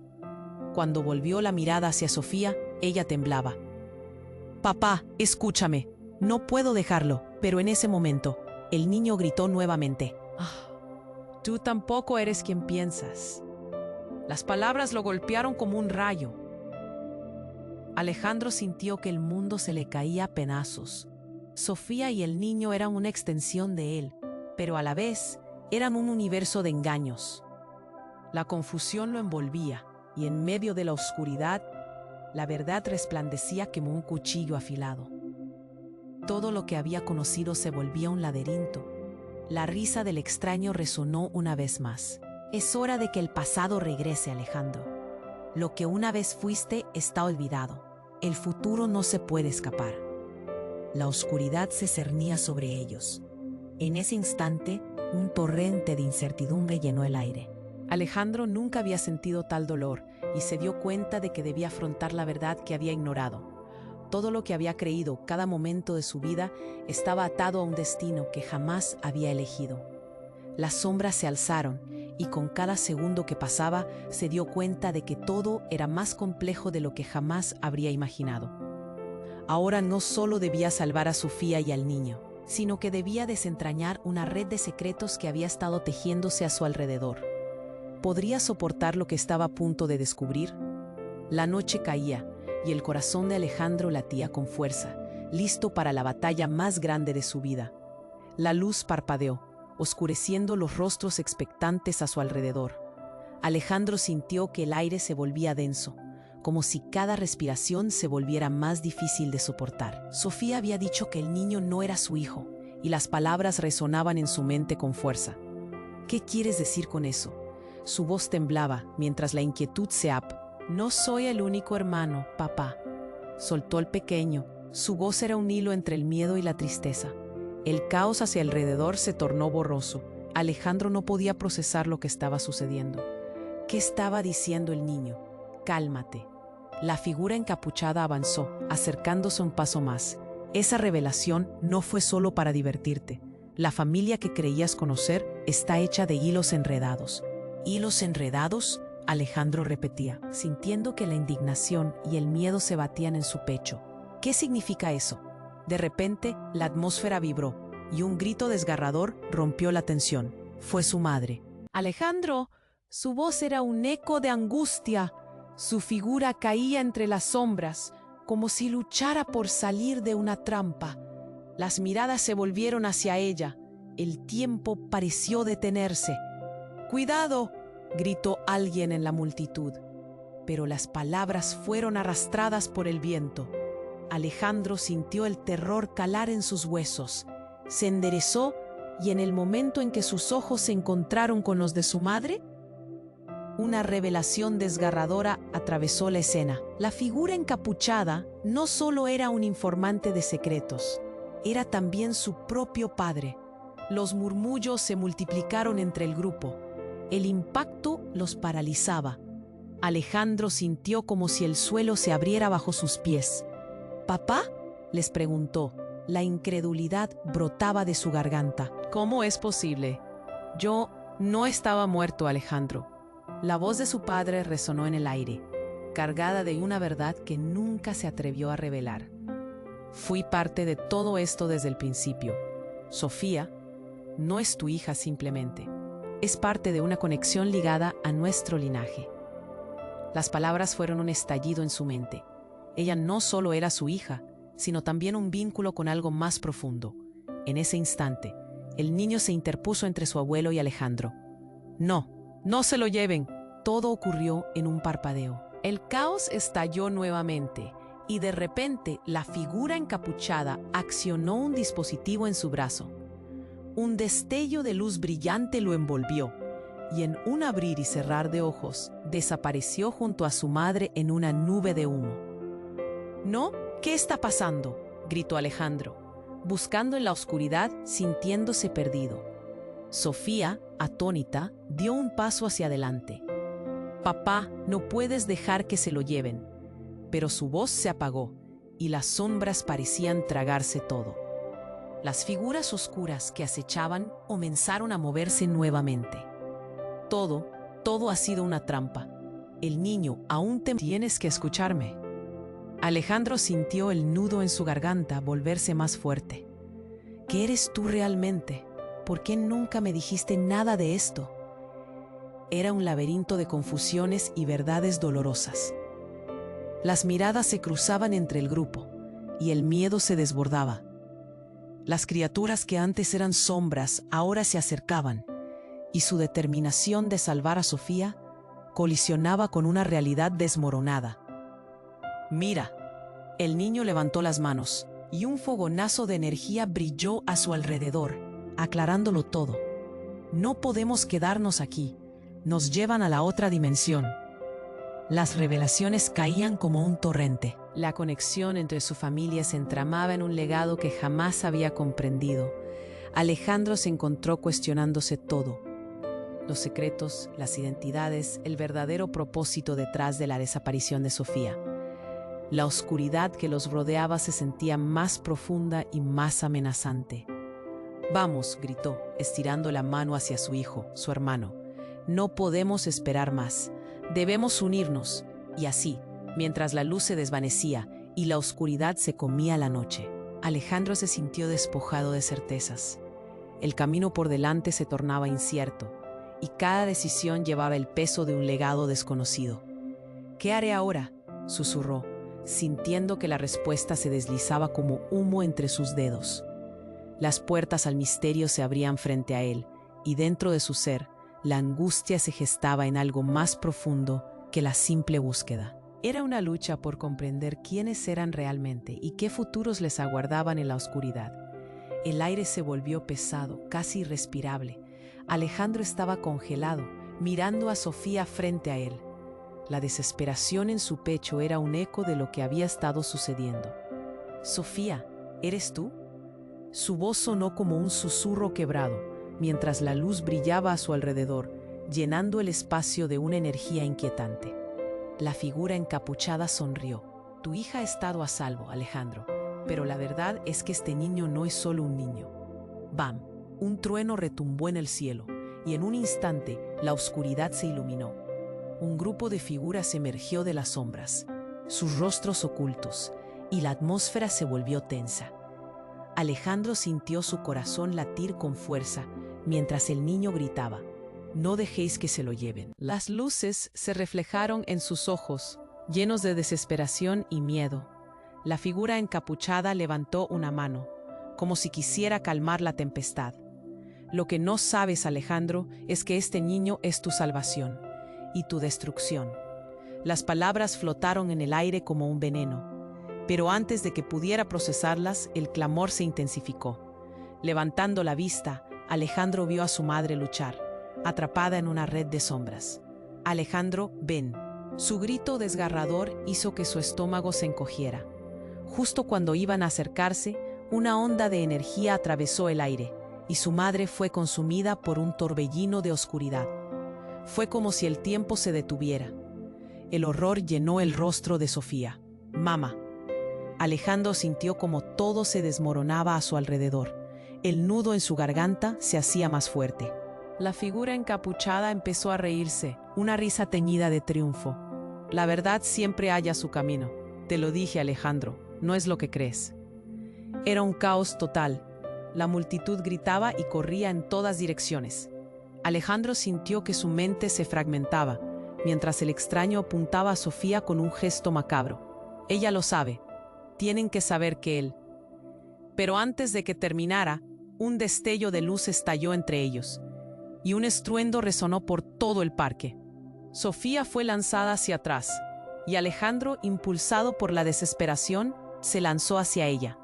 Cuando volvió la mirada hacia Sofía, ella temblaba. «Papá, escúchame. No puedo dejarlo». Pero en ese momento, el niño gritó nuevamente. «Tú tampoco eres quien piensas». Las palabras lo golpearon como un rayo. Alejandro sintió que el mundo se le caía a pedazos. Sofía y el niño eran una extensión de él, pero a la vez eran un universo de engaños. La confusión lo envolvía, y en medio de la oscuridad, la verdad resplandecía como un cuchillo afilado. Todo lo que había conocido se volvía un laberinto. La risa del extraño resonó una vez más. Es hora de que el pasado regrese, Alejandro. Lo que una vez fuiste está olvidado. El futuro no se puede escapar. La oscuridad se cernía sobre ellos. En ese instante, un torrente de incertidumbre llenó el aire. Alejandro nunca había sentido tal dolor y se dio cuenta de que debía afrontar la verdad que había ignorado. Todo lo que había creído, cada momento de su vida, estaba atado a un destino que jamás había elegido. Las sombras se alzaron y con cada segundo que pasaba se dio cuenta de que todo era más complejo de lo que jamás habría imaginado. Ahora no solo debía salvar a Sofía y al niño, sino que debía desentrañar una red de secretos que había estado tejiéndose a su alrededor. ¿Podría soportar lo que estaba a punto de descubrir? La noche caía y el corazón de Alejandro latía con fuerza, listo para la batalla más grande de su vida. La luz parpadeó, oscureciendo los rostros expectantes a su alrededor. Alejandro sintió que el aire se volvía denso, como si cada respiración se volviera más difícil de soportar. Sofía había dicho que el niño no era su hijo, y las palabras resonaban en su mente con fuerza. ¿Qué quieres decir con eso? Su voz temblaba mientras la inquietud se No soy el único hermano, papá, soltó el pequeño. Su voz era un hilo entre el miedo y la tristeza. El caos hacia alrededor se tornó borroso. Alejandro no podía procesar lo que estaba sucediendo. ¿Qué estaba diciendo el niño? Cálmate. La figura encapuchada avanzó, acercándose un paso más. Esa revelación no fue solo para divertirte. La familia que creías conocer está hecha de hilos enredados. ¿Hilos enredados? Alejandro repetía, sintiendo que la indignación y el miedo se batían en su pecho. ¿Qué significa eso? De repente, la atmósfera vibró y un grito desgarrador rompió la tensión. Fue su madre. Alejandro, su voz era un eco de angustia. Su figura caía entre las sombras, como si luchara por salir de una trampa. Las miradas se volvieron hacia ella. El tiempo pareció detenerse. ¡Cuidado!, gritó alguien en la multitud. Pero las palabras fueron arrastradas por el viento. Alejandro sintió el terror calar en sus huesos. Se enderezó y en el momento en que sus ojos se encontraron con los de su madre, una revelación desgarradora atravesó la escena. La figura encapuchada no solo era un informante de secretos, era también su propio padre. Los murmullos se multiplicaron entre el grupo. El impacto los paralizaba. Alejandro sintió como si el suelo se abriera bajo sus pies. ¿Papá?, les preguntó. La incredulidad brotaba de su garganta. ¿Cómo es posible? Yo no estaba muerto, Alejandro. La voz de su padre resonó en el aire, cargada de una verdad que nunca se atrevió a revelar. Fui parte de todo esto desde el principio. Sofía no es tu hija simplemente. Es parte de una conexión ligada a nuestro linaje. Las palabras fueron un estallido en su mente. Ella no solo era su hija, sino también un vínculo con algo más profundo. En ese instante, el niño se interpuso entre su abuelo y Alejandro. No se lo lleven. Todo ocurrió en un parpadeo. El caos estalló nuevamente y de repente la figura encapuchada accionó un dispositivo en su brazo. Un destello de luz brillante lo envolvió y en un abrir y cerrar de ojos desapareció junto a su madre en una nube de humo. ¿No? ¿Qué está pasando?, gritó Alejandro, buscando en la oscuridad, sintiéndose perdido. Sofía, atónita, dio un paso hacia adelante. Papá, no puedes dejar que se lo lleven. Pero su voz se apagó y las sombras parecían tragarse todo. Las figuras oscuras que acechaban comenzaron a moverse nuevamente. Todo ha sido una trampa. El niño aún tienes que escucharme. Alejandro sintió el nudo en su garganta volverse más fuerte. ¿Qué eres tú realmente? ¿Por qué nunca me dijiste nada de esto? era un laberinto de confusiones y verdades dolorosas. Las miradas se cruzaban entre el grupo, y el miedo se desbordaba. Las criaturas que antes eran sombras ahora se acercaban, y su determinación de salvar a Sofía colisionaba con una realidad desmoronada. «Mira». El niño levantó las manos, y un fogonazo de energía brilló a su alrededor, aclarándolo todo. «No podemos quedarnos aquí. Nos llevan a la otra dimensión». Las revelaciones caían como un torrente. La conexión entre su familia se entramaba en un legado que jamás había comprendido. Alejandro se encontró cuestionándose todo: los secretos, las identidades, el verdadero propósito detrás de la desaparición de Sofía. La oscuridad que los rodeaba se sentía más profunda y más amenazante. «Vamos», gritó, estirando la mano hacia su hijo, su hermano. «No podemos esperar más. Debemos unirnos». Y así, mientras la luz se desvanecía y la oscuridad se comía la noche, Alejandro se sintió despojado de certezas. El camino por delante se tornaba incierto, y cada decisión llevaba el peso de un legado desconocido. «¿Qué haré ahora?», susurró, sintiendo que la respuesta se deslizaba como humo entre sus dedos. Las puertas al misterio se abrían frente a él, y dentro de su ser, la angustia se gestaba en algo más profundo que la simple búsqueda. Era una lucha por comprender quiénes eran realmente y qué futuros les aguardaban en la oscuridad. El aire se volvió pesado, casi irrespirable. Alejandro estaba congelado, mirando a Sofía frente a él. La desesperación en su pecho era un eco de lo que había estado sucediendo. «Sofía, ¿eres tú?». Su voz sonó como un susurro quebrado, mientras la luz brillaba a su alrededor, llenando el espacio de una energía inquietante. La figura encapuchada sonrió. «Tu hija ha estado a salvo, Alejandro, pero la verdad es que este niño no es solo un niño». ¡Bam! Un trueno retumbó en el cielo, y en un instante la oscuridad se iluminó. Un grupo de figuras emergió de las sombras, sus rostros ocultos, y la atmósfera se volvió tensa. Alejandro sintió su corazón latir con fuerza, mientras el niño gritaba: «No dejéis que se lo lleven». Las luces se reflejaron en sus ojos, llenos de desesperación y miedo. La figura encapuchada levantó una mano, como si quisiera calmar la tempestad. «Lo que no sabes, Alejandro, es que este niño es tu salvación y tu destrucción». Las palabras flotaron en el aire como un veneno, pero antes de que pudiera procesarlas, el clamor se intensificó. Levantando la vista, Alejandro vio a su madre luchar, atrapada en una red de sombras. «Alejandro, ven». Su grito desgarrador hizo que su estómago se encogiera. Justo cuando iban a acercarse, una onda de energía atravesó el aire, y su madre fue consumida por un torbellino de oscuridad. Fue como si el tiempo se detuviera. El horror llenó el rostro de Sofía. «Mamá». Alejandro sintió como todo se desmoronaba a su alrededor. El nudo en su garganta se hacía más fuerte. La figura encapuchada empezó a reírse, una risa teñida de triunfo. «La verdad siempre halla su camino. Te lo dije, Alejandro, no es lo que crees». Era un caos total. La multitud gritaba y corría en todas direcciones. Alejandro sintió que su mente se fragmentaba, mientras el extraño apuntaba a Sofía con un gesto macabro. «Ella lo sabe. Tienen que saber que él». Pero antes de que terminara, un destello de luz estalló entre ellos, y un estruendo resonó por todo el parque. Sofía fue lanzada hacia atrás, y Alejandro, impulsado por la desesperación, se lanzó hacia ella.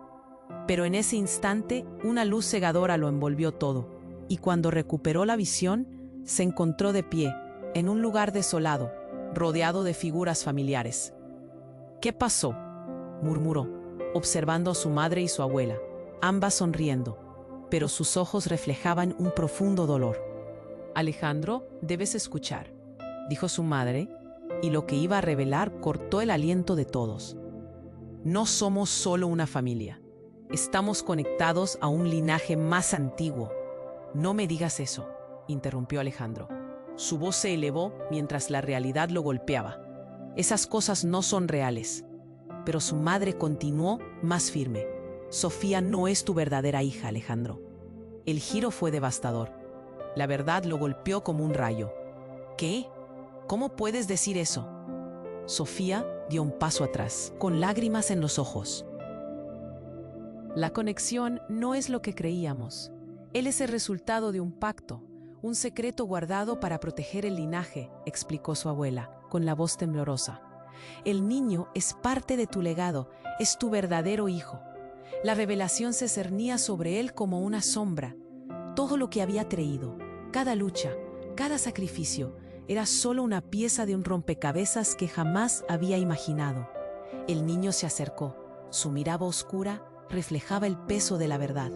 Pero en ese instante, una luz cegadora lo envolvió todo, y cuando recuperó la visión, se encontró de pie, en un lugar desolado, rodeado de figuras familiares. «¿Qué pasó?», murmuró, observando a su madre y su abuela, ambas sonriendo, pero sus ojos reflejaban un profundo dolor. «Alejandro, debes escuchar», dijo su madre, y lo que iba a revelar cortó el aliento de todos. «No somos solo una familia. Estamos conectados a un linaje más antiguo». «No me digas eso», interrumpió Alejandro. Su voz se elevó mientras la realidad lo golpeaba. «Esas cosas no son reales». Pero su madre continuó más firme. «Sofía no es tu verdadera hija, Alejandro». El giro fue devastador. La verdad lo golpeó como un rayo. ¿Qué? ¿Cómo puedes decir eso? Sofía dio un paso atrás, con lágrimas en los ojos. La conexión no es lo que creíamos. Él es el resultado de un pacto, un secreto guardado para proteger el linaje, explicó su abuela, con la voz temblorosa. El niño es parte de tu legado, es tu verdadero hijo. La revelación se cernía sobre él como una sombra. Todo lo que había traído, cada lucha, cada sacrificio, era solo una pieza de un rompecabezas que jamás había imaginado. El niño se acercó. Su mirada oscura reflejaba el peso de la verdad.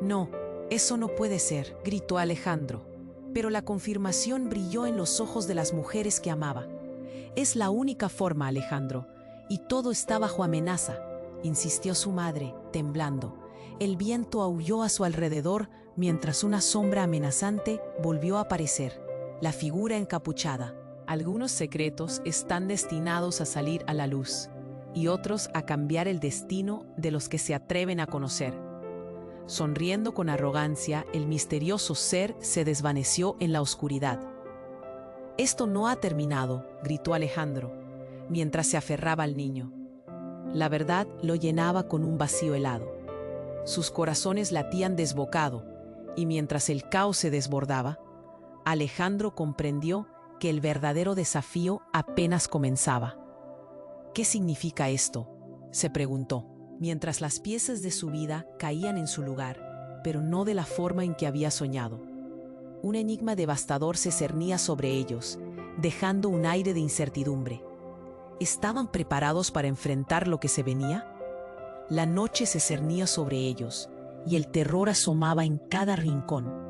No, eso no puede ser, gritó Alejandro. Pero la confirmación brilló en los ojos de las mujeres que amaba. Es la única forma, Alejandro, y todo está bajo amenaza, insistió su madre, temblando. El viento aulló a su alrededor mientras una sombra amenazante volvió a aparecer, la figura encapuchada. Algunos secretos están destinados a salir a la luz y otros a cambiar el destino de los que se atreven a conocer. Sonriendo con arrogancia, el misterioso ser se desvaneció en la oscuridad. «Esto no ha terminado», gritó Alejandro, mientras se aferraba al niño. La verdad lo llenaba con un vacío helado. Sus corazones latían desbocado, y mientras el caos se desbordaba, Alejandro comprendió que el verdadero desafío apenas comenzaba. «¿Qué significa esto?», se preguntó, mientras las piezas de su vida caían en su lugar, pero no de la forma en que había soñado. Un enigma devastador se cernía sobre ellos, dejando un aire de incertidumbre. ¿Estaban preparados para enfrentar lo que se venía? La noche se cernía sobre ellos, y el terror asomaba en cada rincón.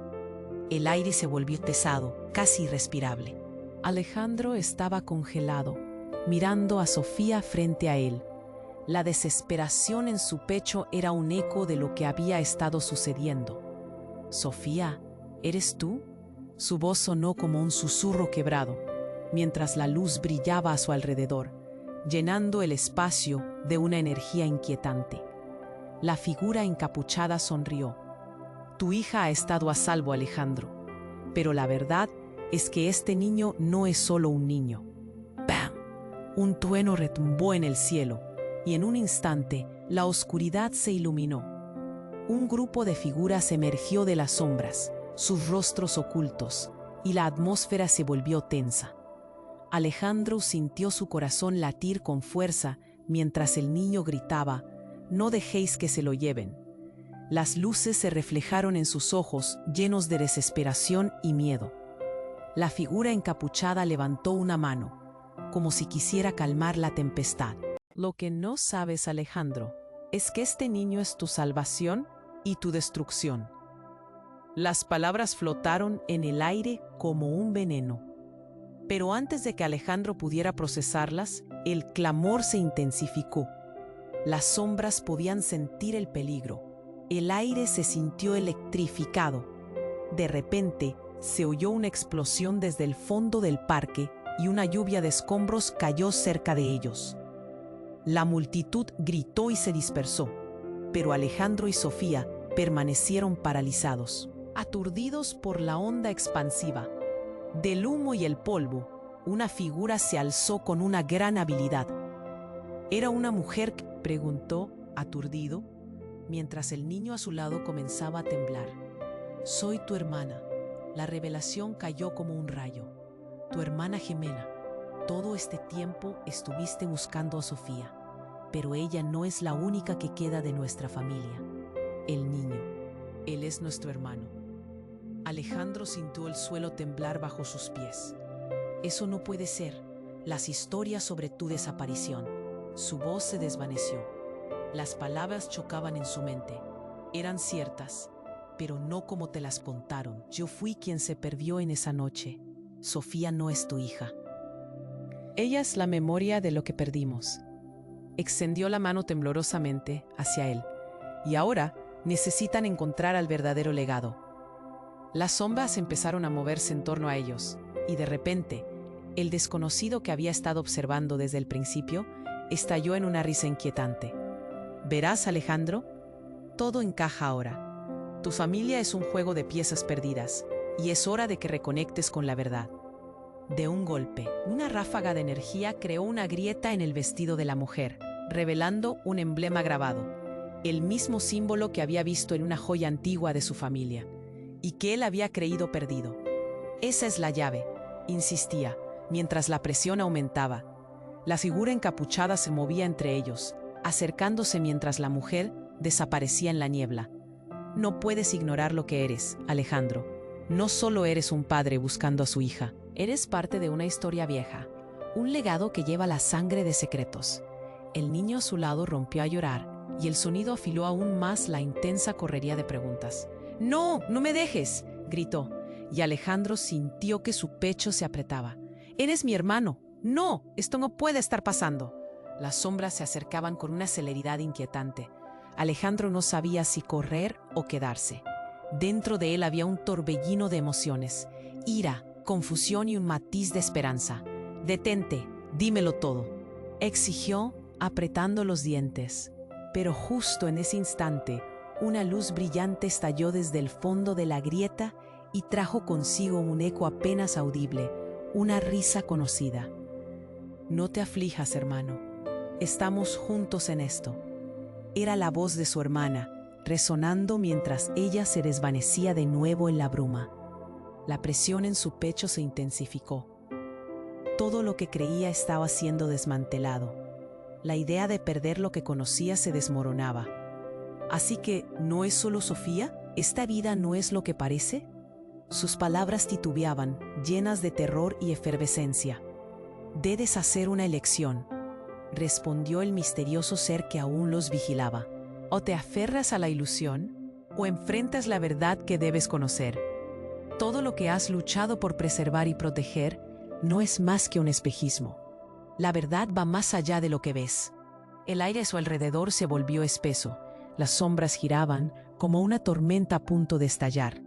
El aire se volvió pesado, casi irrespirable. Alejandro estaba congelado, mirando a Sofía frente a él. La desesperación en su pecho era un eco de lo que había estado sucediendo. «Sofía, ¿eres tú?», su voz sonó como un susurro quebrado, mientras la luz brillaba a su alrededor, llenando el espacio de una energía inquietante. La figura encapuchada sonrió. «Tu hija ha estado a salvo, Alejandro, pero la verdad es que este niño no es solo un niño». ¡Bam! Un trueno retumbó en el cielo, y en un instante la oscuridad se iluminó. Un grupo de figuras emergió de las sombras, sus rostros ocultos, y la atmósfera se volvió tensa. Alejandro sintió su corazón latir con fuerza mientras el niño gritaba: «No dejéis que se lo lleven». Las luces se reflejaron en sus ojos, llenos de desesperación y miedo. La figura encapuchada levantó una mano, como si quisiera calmar la tempestad. «Lo que no sabes, Alejandro, es que este niño es tu salvación y tu destrucción». Las palabras flotaron en el aire como un veneno. Pero antes de que Alejandro pudiera procesarlas, el clamor se intensificó. Las sombras podían sentir el peligro. El aire se sintió electrificado. De repente, se oyó una explosión desde el fondo del parque y una lluvia de escombros cayó cerca de ellos. La multitud gritó y se dispersó, pero Alejandro y Sofía permanecieron paralizados, aturdidos por la onda expansiva. Del humo y el polvo, una figura se alzó con una gran habilidad. ¿Era una mujer?, preguntó, aturdido, mientras el niño a su lado comenzaba a temblar. «Soy tu hermana». La revelación cayó como un rayo. «Tu hermana gemela. Todo este tiempo estuviste buscando a Sofía, pero ella no es la única que queda de nuestra familia. El niño, él es nuestro hermano». Alejandro sintió el suelo temblar bajo sus pies. «Eso no puede ser. Las historias sobre tu desaparición». Su voz se desvaneció. Las palabras chocaban en su mente. Eran ciertas, pero no como te las contaron. «Yo fui quien se perdió en esa noche. Sofía no es tu hija. Ella es la memoria de lo que perdimos». Extendió la mano temblorosamente hacia él. «Y ahora necesitan encontrar al verdadero legado». Las sombras empezaron a moverse en torno a ellos, y de repente, el desconocido que había estado observando desde el principio estalló en una risa inquietante. «¿Verás, Alejandro? Todo encaja ahora. Tu familia es un juego de piezas perdidas, y es hora de que reconectes con la verdad». De un golpe, una ráfaga de energía creó una grieta en el vestido de la mujer, revelando un emblema grabado, el mismo símbolo que había visto en una joya antigua de su familia, y que él había creído perdido. Esa es la llave, insistía, mientras la presión aumentaba. La figura encapuchada se movía entre ellos, acercándose mientras la mujer desaparecía en la niebla. No puedes ignorar lo que eres, Alejandro. No solo eres un padre buscando a su hija, eres parte de una historia vieja, un legado que lleva la sangre de secretos. El niño a su lado rompió a llorar y el sonido afiló aún más la intensa correría de preguntas. ¡No! ¡No me dejes!, gritó, y Alejandro sintió que su pecho se apretaba. ¡Eres mi hermano! ¡No! ¡Esto no puede estar pasando! Las sombras se acercaban con una celeridad inquietante. Alejandro no sabía si correr o quedarse. Dentro de él había un torbellino de emociones, ira, confusión y un matiz de esperanza. «Detente, dímelo todo», exigió, apretando los dientes. Pero justo en ese instante, una luz brillante estalló desde el fondo de la grieta y trajo consigo un eco apenas audible, una risa conocida. «No te aflijas, hermano. Estamos juntos en esto». Era la voz de su hermana, resonando mientras ella se desvanecía de nuevo en la bruma. La presión en su pecho se intensificó. Todo lo que creía estaba siendo desmantelado. La idea de perder lo que conocía se desmoronaba. «¿Así que no es solo Sofía? ¿Esta vida no es lo que parece?». Sus palabras titubeaban, llenas de terror y efervescencia. «Debes hacer una elección», respondió el misterioso ser que aún los vigilaba. «O te aferras a la ilusión, o enfrentas la verdad que debes conocer. Todo lo que has luchado por preservar y proteger no es más que un espejismo. La verdad va más allá de lo que ves». El aire a su alrededor se volvió espeso. Las sombras giraban como una tormenta a punto de estallar.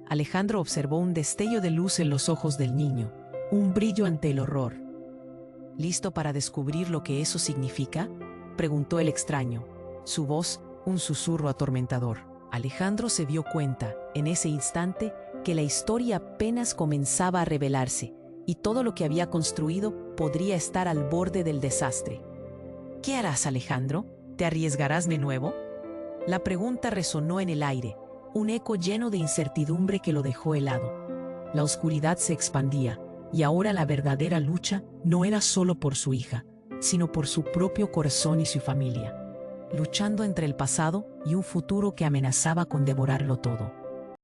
Alejandro observó un destello de luz en los ojos del niño, un brillo ante el horror. «¿Listo para descubrir lo que eso significa?», preguntó el extraño, su voz un susurro atormentador. Alejandro se dio cuenta, en ese instante, que la historia apenas comenzaba a revelarse y todo lo que había construido podría estar al borde del desastre. «¿Qué harás, Alejandro? ¿Te arriesgarás de nuevo?». La pregunta resonó en el aire, un eco lleno de incertidumbre que lo dejó helado. La oscuridad se expandía, y ahora la verdadera lucha no era solo por su hija, sino por su propio corazón y su familia, luchando entre el pasado y un futuro que amenazaba con devorarlo todo.